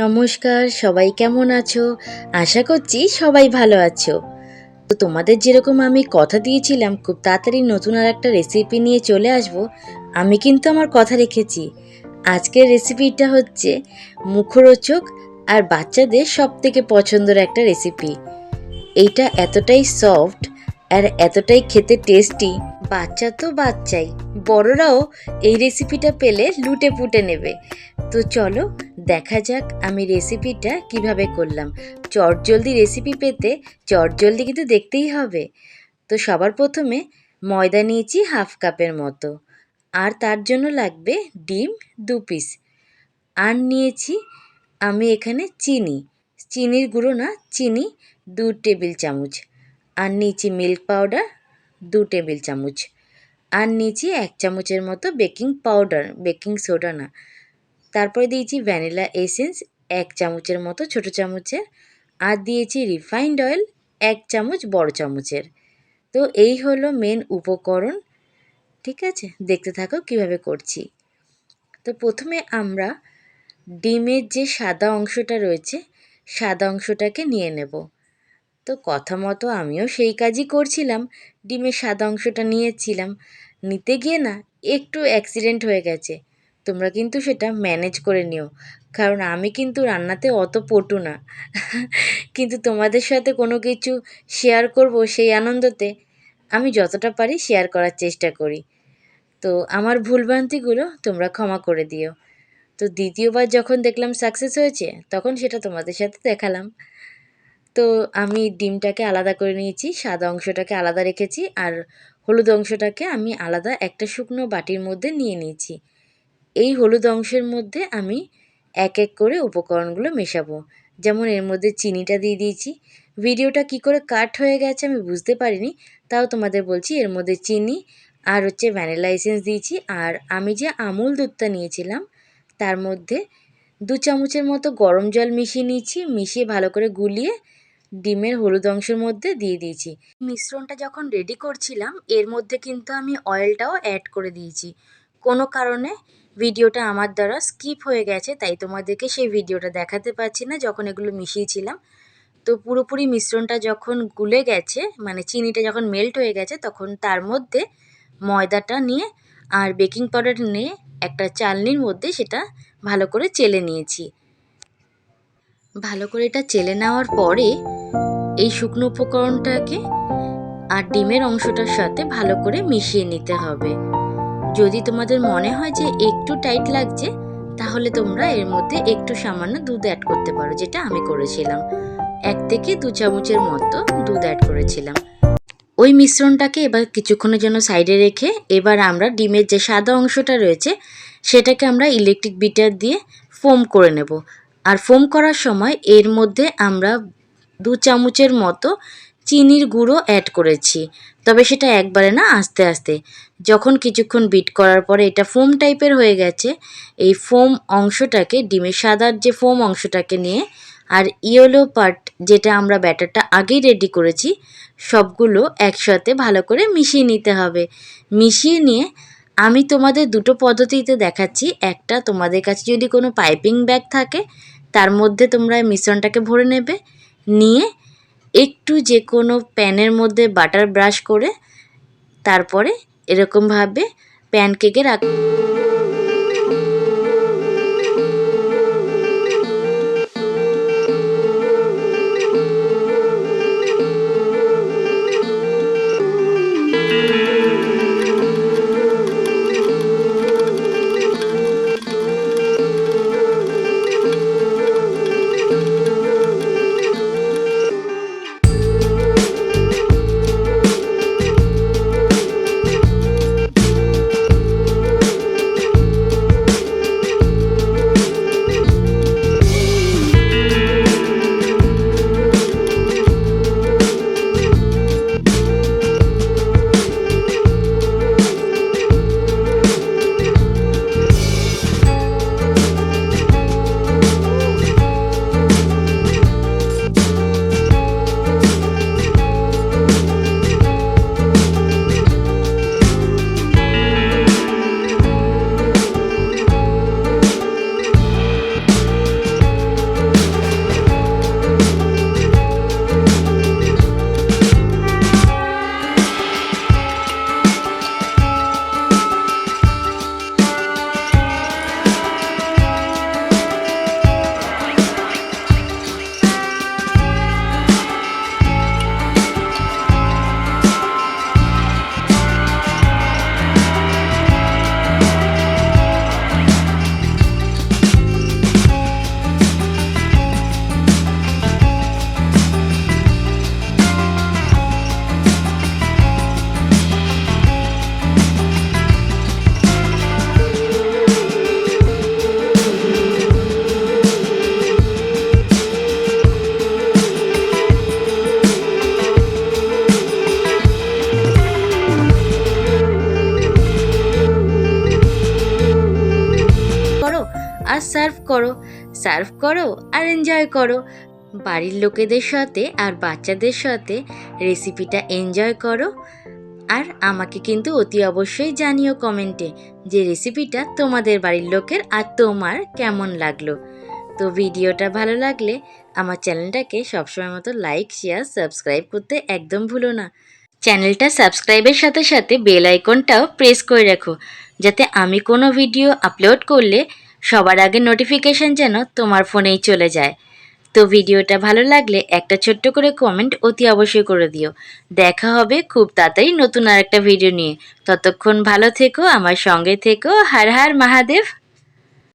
নমস্কার, সবাই কেমন আছো? আশা করছি সবাই ভালো আছো। তো তোমাদের যেরকম আমি কথা দিয়েছিলাম খুব তাড়াতাড়ি নতুন আর একটা রেসিপি নিয়ে চলে আসব, আমি কিন্তু আমার কথা রেখেছি। আজকের রেসিপিটা হচ্ছে মুখরোচক আর বাচ্চাদের সবথেকে পছন্দের একটা রেসিপি। এইটা এতটাই সফট আর এতটাই খেতে টেস্টি, বাচ্চা তো বাচ্চাই, বড়রাও এই রেসিপিটা পেলে লুটে পুটে নেবে। তো চলো দেখা যাক আমি রেসিপিটা কিভাবে করলাম। চটজলদি রেসিপি পেতে চটজলদি কিন্তু দেখতেই হবে। তো সবার প্রথমে ময়দা নিয়েছি হাফ কাপের মতো, আর তার জন্য লাগবে ডিম 2 পিস, আর নিয়েছি আমি এখানে চিনির গুঁড়ো না, চিনি 2 টেবিল চামচ, আর নিয়েছি মিল্ক পাউডার 2 টেবিল চামচ, আর নিয়েছি 1 চামচের মতো বেকিং পাউডার, বেকিং সোডা না। তারপরে দিয়েছি ভ্যানিলা এসেন্স 1 চামচের মতো ছোটো চামচের, আর দিয়েছি রিফাইন্ড অয়েল 1 চামচ বড় চামচের। তো এই হলো মেন উপকরণ। ঠিক আছে, দেখতে থাকো কিভাবে করছি। তো প্রথমে আমরা ডিমের যে সাদা অংশটা রয়েছে, সাদা অংশটাকে নিয়ে নেব। তো কথা মতো আমিও সেই কাজই করছিলাম, ডিমের সাদা অংশটা নিয়েছিলাম। নিতে গিয়ে না একটু অ্যাক্সিডেন্ট হয়ে গেছে। তোমরা কিন্তু সেটা ম্যানেজ করে নিও, কারণ আমি কিন্তু রান্নাতে অত পটু না। কিন্তু তোমাদের সাথে কোনো কিছু শেয়ার করব সেই আনন্দতে আমি যতটা পারি শেয়ার করার চেষ্টা করি। তো আমার ভুলভ্রান্তিগুলো তোমরা ক্ষমা করে দিও। তো দ্বিতীয়বার যখন দেখলাম সাকসেস হয়েছে, তখন সেটা তোমাদের সাথে দেখালাম। তো আমি ডিমটাকে আলাদা করে নিয়েছি, সাদা অংশটাকে আলাদা রেখেছি, আর হলুদ অংশটাকে আমি আলাদা একটা শুকনো বাটির মধ্যে নিয়ে নিয়েছি। এই হলুদ অংশের মধ্যে আমি এক এক করে উপকরণগুলো মেশাবো। যেমন এর মধ্যে চিনিটা দিয়ে দিয়েছি। ভিডিওটা কি করে কাট হয়ে গেছে আমি বুঝতে পারিনি, তাও তোমাদের বলছি। এর মধ্যে চিনি আর হচ্ছে ভ্যানিলা এসেন্স দিয়েছি। আর আমি যে আমুল দুধটা নিয়েছিলাম তার মধ্যে 2 চামচের মতো গরম জল মিশিয়ে নিয়েছি, মিশিয়ে ভালো করে গুলিয়ে ডিমের হলুদ অংশের মধ্যে দিয়ে দিয়েছি। মিশ্রণটা যখন রেডি করছিলাম এর মধ্যে কিন্তু আমি অয়েলটাও অ্যাড করে দিয়েছি। কোনো কারণে ভিডিওটা আমার দ্বারা স্কিপ হয়ে গেছে, তাই তোমাদেরকে সেই ভিডিওটা দেখাতে পারছি না যখন এগুলো মিশিয়েছিলাম। তো পুরোপুরি মিশ্রণটা যখন গুলে গেছে, মানে চিনিটা যখন মেল্ট হয়ে গেছে, তখন তার মধ্যে ময়দাটা নিয়ে আর বেকিং পাউডার নিয়ে একটা চালনির মধ্যে সেটা ভালো করে চেলে নিয়েছি। ভালো করে এটা চেলে নেওয়ার পরে এই শুকনো উপকরণটাকে আর ডিমের অংশটার সাথে ভালো করে মিশিয়ে নিতে হবে। যদি তোমাদের মনে হয় যে একটু টাইট লাগছে, তাহলে তোমরা এর মধ্যে একটু সামান্য দুধ অ্যাড করতে পারো, যেটা আমি করেছিলাম। 1 থেকে 2 চামচের মতো দুধ অ্যাড করেছিলাম। ওই মিশ্রণটাকে এবার কিছুক্ষণের জন্য সাইডে রেখে এবার আমরা ডিমের যে সাদা অংশটা রয়েছে সেটাকে আমরা ইলেকট্রিক বিটার দিয়ে ফোম করে নেব। আর ফোম করার সময় এর মধ্যে আমরা 2 চামচের মতো চিনির গুঁড়ো অ্যাড করেছি, তবে সেটা একবারে না, আস্তে আস্তে। যখন কিছুক্ষণ বিট করার পরে এটা ফোম টাইপের হয়ে গেছে, এই ফোম অংশটাকে, ডিমের সাদার যে ফোম অংশটাকে নিয়ে আর ইয়েলো পার্ট যেটা আমরা ব্যাটারটা আগেই রেডি করেছি, সবগুলো একসাথে ভালো করে মিশিয়ে নিতে হবে। মিশিয়ে নিয়ে আমি তোমাদের দুটো পদ্ধতিতে দেখাচ্ছি। একটা, তোমাদের কাছে যদি কোনো পাইপিং ব্যাগ থাকে তার মধ্যে তোমরা মিশ্রণটাকে ভরে নেবে, নিয়ে একটু যে কোনো প্যানের মধ্যে বাটার ব্রাশ করে তারপরে এরকমভাবে প্যানকেকের করো, সার্ভ করো আর এনজয় করো। বাড়ির লোকেদের সাথে আর বাচ্চাদের সাথে রেসিপিটা এনজয় করো। আর আমাকে কিন্তু অতি অবশ্যই জানিও কমেন্টে যে রেসিপিটা তোমাদের বাড়ির লোকের আর তোমার কেমন লাগলো। তো ভিডিওটা ভালো লাগলে আমার চ্যানেলটাকে সবসময় মতো লাইক, শেয়ার, সাবস্ক্রাইব করতে একদম ভুলো না। চ্যানেলটা সাবস্ক্রাইবের সাথে সাথে বেল আইকনটাও প্রেস করে রাখো, যাতে আমি কোনো ভিডিও আপলোড করলে সবার আগে নোটিফিকেশান যেন তোমার ফোনেই চলে যায়। তো ভিডিওটা ভালো লাগলে একটা ছোট্ট করে কমেন্ট অতি অবশ্যই করে দিও। দেখা হবে খুব তাড়াতাড়ি নতুন আরেকটা ভিডিও নিয়ে। ততক্ষণ ভালো থেকো, আমার সঙ্গে থেকো। হর হর মহাদেব।